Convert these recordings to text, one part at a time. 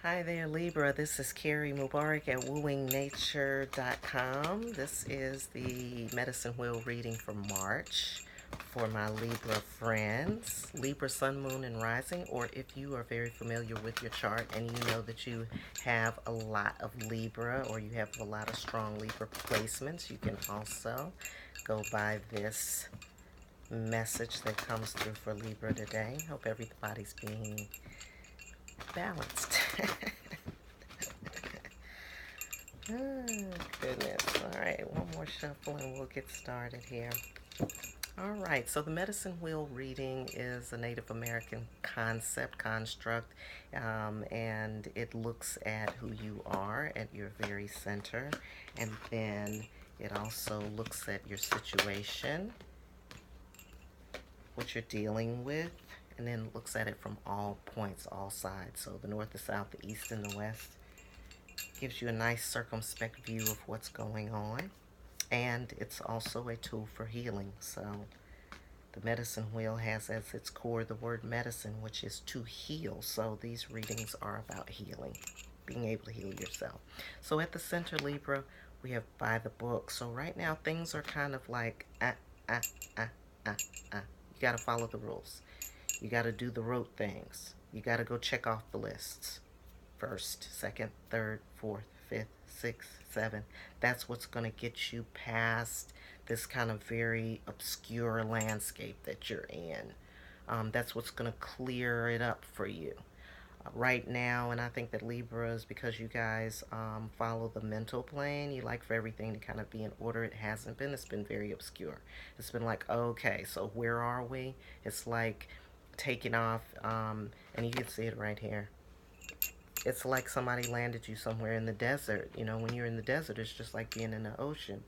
Hi there, Libra. This is Carrie Mubarak at wooingnature.com. This is the medicine wheel reading for March for my Libra friends, Libra, Sun, Moon, and Rising, or if you are very familiar with your chart and you know that you have a lot of Libra or you have a lot of strong Libra placements, you can also go by this message that comes through for Libra today. Hope everybody's being balanced. Oh, goodness. All right, one more shuffle and we'll get started here. All right, so the medicine wheel reading is a Native American concept, construct, and it looks at who you are at your very center, and then it also looks at your situation, what you're dealing with, and then looks at it from all points, all sides. So the north, the south, the east, and the west. Gives you a nice circumspect view of what's going on. And it's also a tool for healing. So the medicine wheel has as its core the word medicine, which is to heal. So these readings are about healing, being able to heal yourself. So at the center, Libra, we have by the book. So right now things are kind of like, ah, ah, ah. You got to follow the rules. You got to do the rote things. You got to go check off the lists. First, second, third, fourth, fifth, sixth, seventh. That's what's going to get you past this kind of very obscure landscape that you're in. That's what's going to clear it up for you. Right now, and I think that Libras, because you guys follow the mental plane, you like for everything to kind of be in order. It hasn't been. It's been very obscure. It's been like, okay, so where are we? It's like taking off, and you can see it right here. It's like somebody landed you somewhere in the desert. You know, when you're in the desert, it's just like being in the ocean.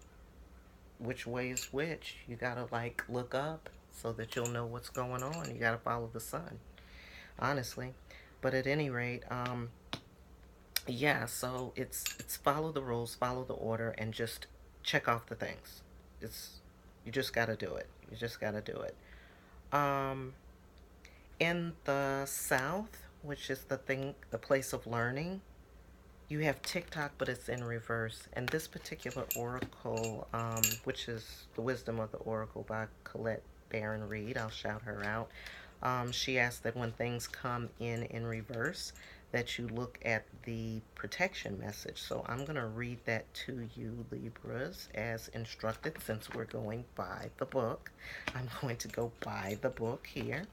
Which way is which? You gotta like look up so that you'll know what's going on. You gotta follow the sun, honestly. But at any rate, yeah. So it's follow the rules, follow the order, and just check off the things. It's you just gotta do it. You just gotta do it. Um, in the South, which is the place of learning, you have TikTok, but it's in reverse. And this particular oracle, which is The Wisdom of the Oracle by Colette Baron Reed, I'll shout her out. She asked that when things come in reverse, that you look at the protection message. So I'm going to read that to you, Libras, as instructed, since we're going by the book. I'm going to go by the book here.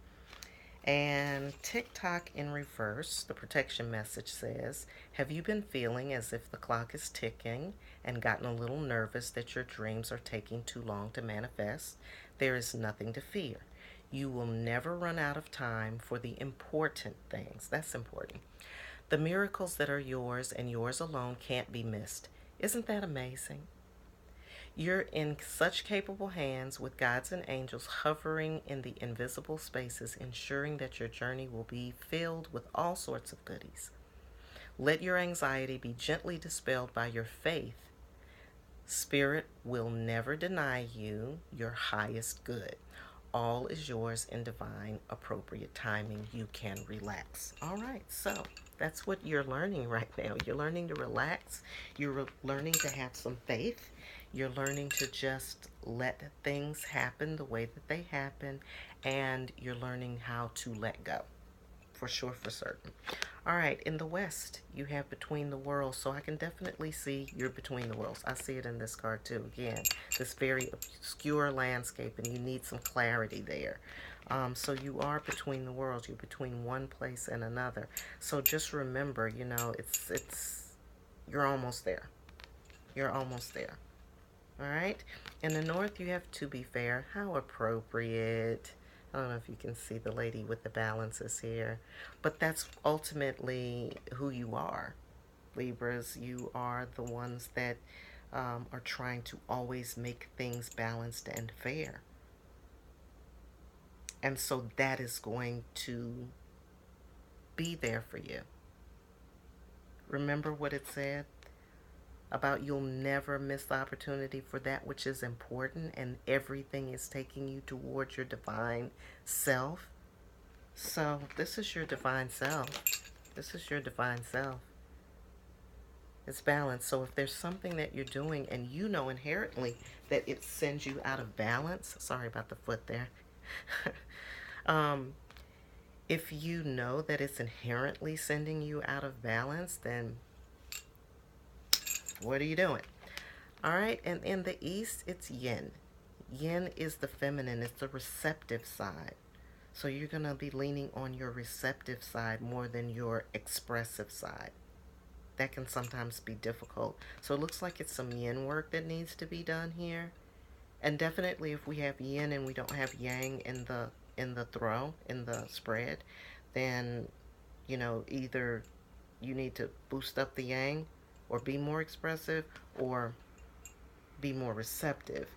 And TikTok in reverse, the protection message says, have you been feeling as if the clock is ticking and gotten a little nervous that your dreams are taking too long to manifest? There is nothing to fear. You will never run out of time for the important things. That's important. The miracles that are yours and yours alone can't be missed. Isn't that amazing? You're in such capable hands with guides and angels hovering in the invisible spaces, ensuring that your journey will be filled with all sorts of goodies. Let your anxiety be gently dispelled by your faith. Spirit will never deny you your highest good. All is yours in divine, appropriate timing. You can relax. All right, so that's what you're learning right now. You're learning to relax. You're learning to have some faith. You're learning to just let things happen the way that they happen. And you're learning how to let go. For sure, for certain. All right, in the West, you have Between the Worlds, so I can definitely see you're between the worlds. I see it in this card too. Again, this very obscure landscape, and you need some clarity there. So you are between the worlds. You're between one place and another. So just remember, you know, you're almost there. You're almost there. All right. In the North, you have To Be Fair. How appropriate. I don't know if you can see the lady with the balances here, but that's ultimately who you are. Libras, you are the ones that are trying to always make things balanced and fair. And so that is going to be there for you. Remember what it said about you'll never miss the opportunity for that which is important, and everything is taking you towards your divine self. So this is your divine self. This is your divine self. It's balance. So if there's something that you're doing and you know inherently that it sends you out of balance, sorry about the foot there. um, if you know that it's inherently sending you out of balance, then what are you doing? All right, and in the East, it's yin. Yin is the feminine, it's the receptive side. So you're going to be leaning on your receptive side more than your expressive side. That can sometimes be difficult. So it looks like it's some yin work that needs to be done here. And definitely if we have yin and we don't have yang in the throw, in the spread, then either you need to boost up the yang or be more expressive or be more receptive.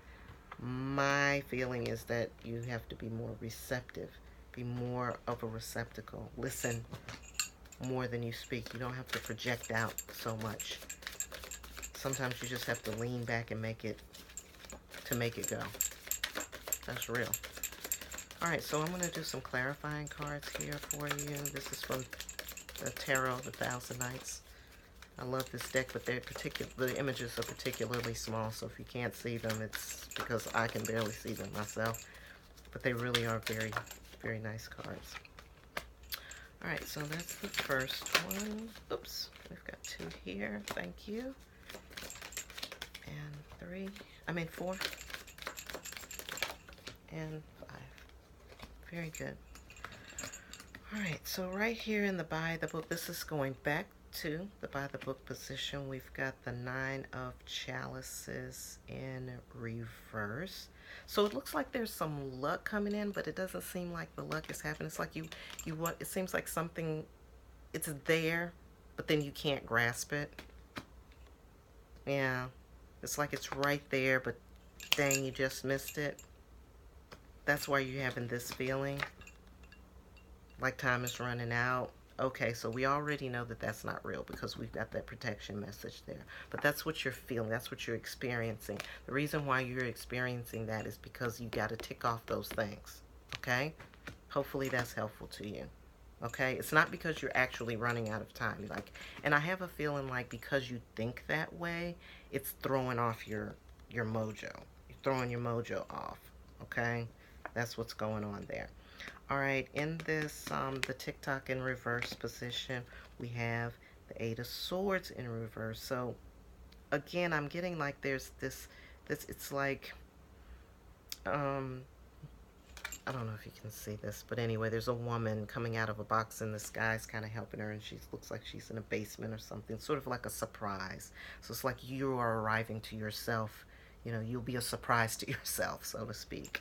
My feeling is that you have to be more receptive, be more of a receptacle. Listen more than you speak. You don't have to project out so much. Sometimes you just have to lean back and make it go. That's real. All right, so I'm going to do some clarifying cards here for you. This is from the Tarot of the Thousand Nights. I love this deck, but the images are particularly small, so if you can't see them, it's because I can barely see them myself. But they really are very, very nice cards. All right, so that's the first one. Oops, we've got 2 here. Thank you. And 4. And 5. Very good. All right, so right here in the By the Book, this is going back to the By the Book position. We've got the 9 of Chalices in reverse. So it looks like there's some luck coming in, but it doesn't seem like the luck is happening. It's like it seems like something, it's there, but then you can't grasp it. Yeah, it's like it's right there, but dang, you just missed it. That's why you're having this feeling like time is running out. Okay, so we already know that that's not real because we've got that protection message there. But that's what you're feeling. That's what you're experiencing. The reason why you're experiencing that is because you got to tick off those things. Okay? Hopefully that's helpful to you. Okay? It's not because you're actually running out of time. And I have a feeling like because you think that way, it's throwing off your mojo. You're throwing your mojo off. Okay? That's what's going on there. All right, in this, the TikTok in reverse position, we have the 8 of Swords in reverse. So, again, I'm getting like there's this it's like, I don't know if you can see this, but anyway, there's a woman coming out of a box and this guy's kind of helping her, and she looks like she's in a basement or something, sort of like a surprise. So it's like you are arriving to yourself. You'll be a surprise to yourself, so to speak.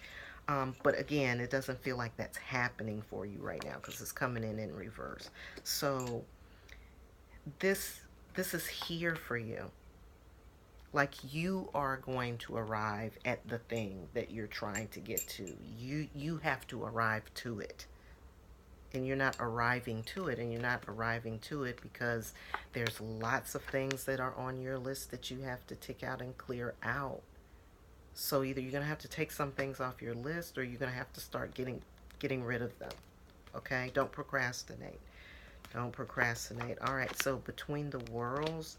But again, it doesn't feel like that's happening for you right now because it's coming in reverse. So this is here for you. Like you are going to arrive at the thing that you're trying to get to. You have to arrive to it. And you're not arriving to it, and you're not arriving to it because there's lots of things that are on your list that you have to tick out and clear out. So either you're going to have to take some things off your list or you're going to have to start getting rid of them. Okay? Don't procrastinate. Don't procrastinate. All right, so between the worlds,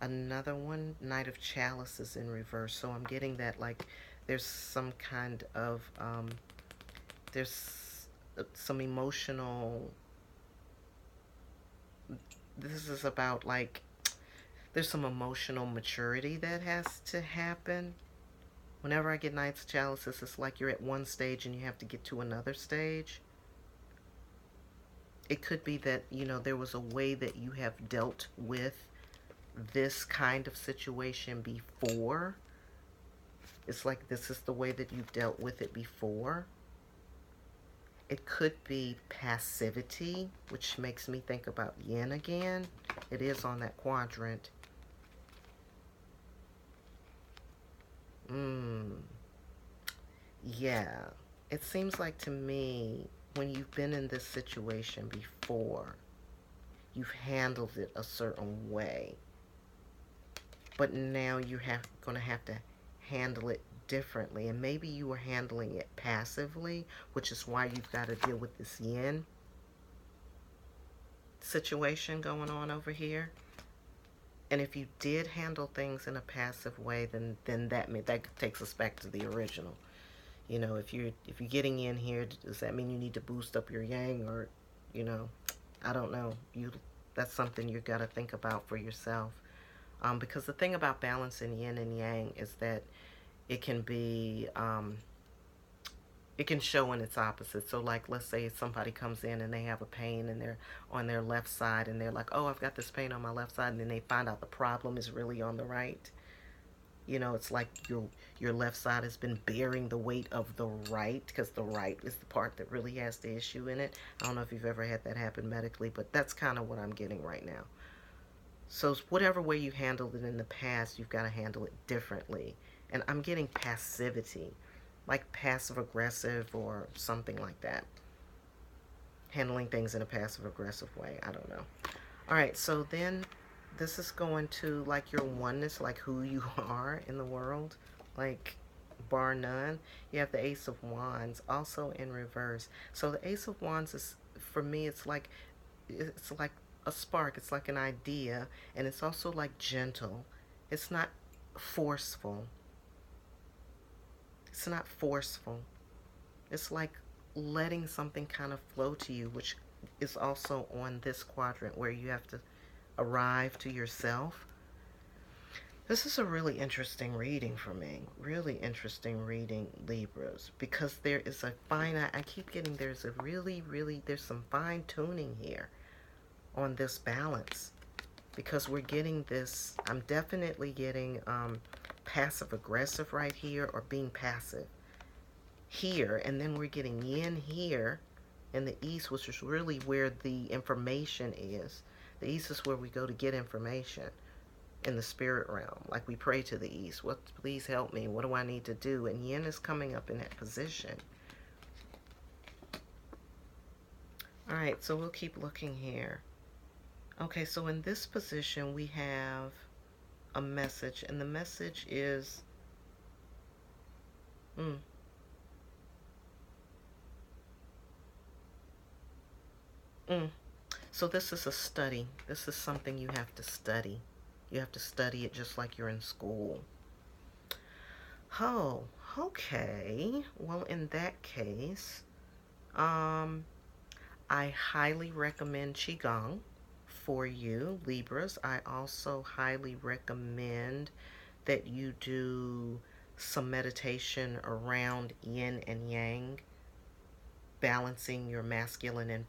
another one, Knight of Chalices in reverse. So I'm getting that like there's some kind of, there's some emotional, this is about like, there's some emotional maturity that has to happen. Whenever I get Knights of Chalices, it's like you're at one stage and you have to get to another stage. It could be that, there was a way that you have dealt with this kind of situation before. It's like this is the way that you've dealt with it before. It could be passivity, which makes me think about yin again. It is on that quadrant. Yeah, it seems like to me when you've been in this situation before, you've handled it a certain way, but now you're going to have to handle it differently, and maybe you were handling it passively, which is why you've got to deal with this yin. situation going on over here. And if you did handle things in a passive way, then that takes us back to the original. You know, if you're getting in here, does that mean you need to boost up your yang, or, you know, I don't know. That's something you got to think about for yourself. Because the thing about balancing yin and yang is that it can be it can show in its opposite. So, like, let's say somebody comes in and they have a pain and they're on their left side, and they're like, oh, I've got this pain on my left side, and then they find out the problem is really on the right. You know, it's like your left side has been bearing the weight of the right, because the right is the part that really has the issue in it. I don't know if you've ever had that happen medically, but that's kind of what I'm getting right now. So whatever way you handled it in the past, you've got to handle it differently. And I'm getting passivity, like passive aggressive or something like that. Handling things in a passive aggressive way. I don't know. All right, so then this is going to, like, your oneness, like who you are in the world, like bar none. You have the Ace of Wands also in reverse. So the Ace of Wands is, for me, it's like a spark. It's like an idea, and it's also like gentle. It's not forceful. It's not forceful. It's like letting something kind of flow to you, which is also on this quadrant where you have to arrive to yourself. This is a really interesting reading for me. Really interesting reading, Libras, because there is a I keep getting, there's some fine tuning here on this balance, because we're getting this, I'm definitely getting passive aggressive right here, or being passive here, and then we're getting yin here in the east, which is really where the information is. The east is where we go to get information in the spirit realm. Like, we pray to the east. What, please help me. What do I need to do? And yin is coming up in that position. All right, so we'll keep looking here. Okay, so in this position, we have a message, and the message is, so this is a study. This is something you have to study. You have to study it just like you're in school. Oh, okay. Well, in that case, I highly recommend Qigong for you, Libras. I also highly recommend that you do some meditation around yin and yang, balancing your masculine and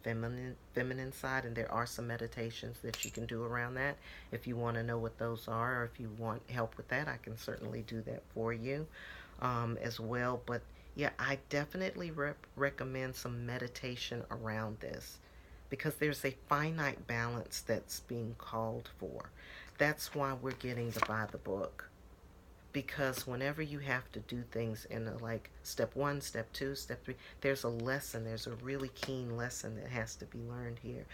feminine side, and there are some meditations that you can do around that. If you want to know what those are, or if you want help with that, I can certainly do that for you as well. But yeah, I definitely recommend some meditation around this, because there's a finite balance that's being called for. That's why we're getting the by the book. Because whenever you have to do things in a, like, step 1, step 2, step 3, there's a lesson. There's a really keen lesson that has to be learned here.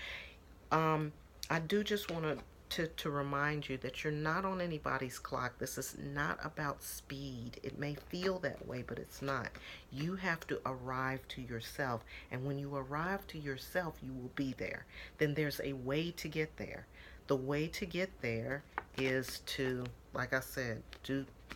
I do just want to remind you that you're not on anybody's clock. This is not about speed. It may feel that way, but it's not. You have to arrive to yourself. And when you arrive to yourself, you will be there. Then there's a way to get there. The way to get there is to, like I said,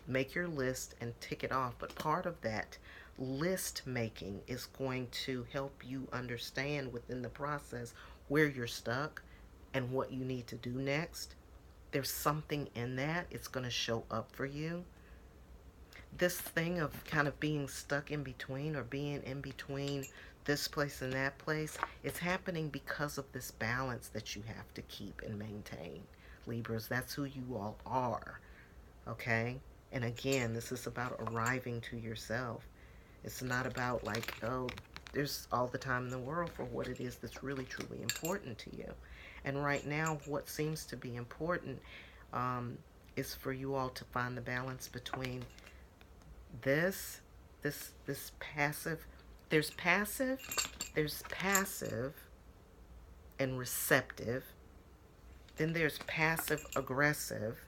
make your list and tick it off. But part of that list making is going to help you understand within the process where you're stuck and what you need to do next. There's something in that. It's going to show up for you. This thing of kind of being stuck in between, or being in between this place and that place, it's happening because of this balance that you have to keep and maintain. Libras, that's who you all are. Okay? And again, this is about arriving to yourself. It's not about, like, oh, there's all the time in the world for what it is that's really, truly important to you. And right now, what seems to be important is for you all to find the balance between this passive. There's passive and receptive. Then there's passive aggressive,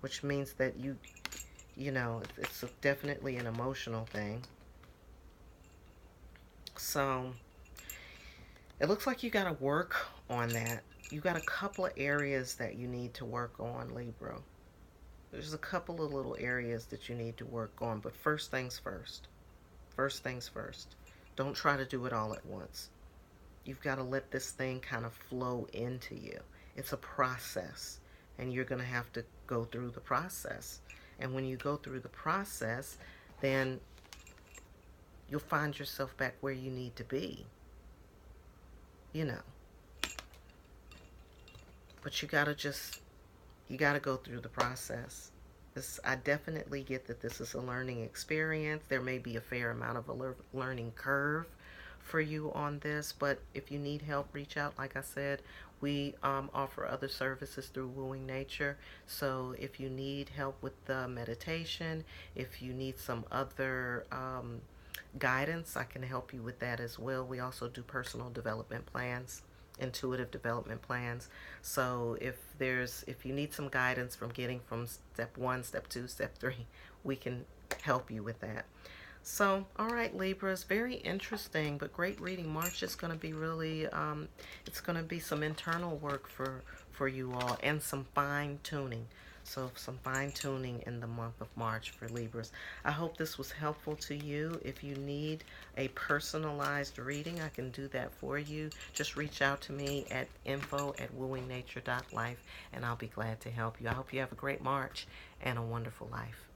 which means that you know, it's definitely an emotional thing. So it looks like you got to work on that. You got a couple of areas that you need to work on, Libra. There's a couple of little areas that you need to work on, but first things first. First things first. Don't try to do it all at once. You've got to let this thing kind of flow into you. It's a process, and you're going to have to go through the process. And when you go through the process, then you'll find yourself back where you need to be. You know. But you got to go through the process. I definitely get that this is a learning experience. There may be a fair amount of a learning curve for you on this, but if you need help, reach out. Like I said, we offer other services through Wooing Nature. So if you need help with the meditation, if you need some other guidance, I can help you with that as well. We also do personal development plans, intuitive development plans. So if you need some guidance from getting from step 1, step 2, step 3, we can help you with that. So, all right, Libras, very interesting, but great reading. March is going to be really, it's going to be some internal work for you all, and some fine tuning. So some fine tuning in the month of March for Libras. I hope this was helpful to you. If you need a personalized reading, I can do that for you. Just reach out to me at info@wooingnature.life, and I'll be glad to help you. I hope you have a great March and a wonderful life.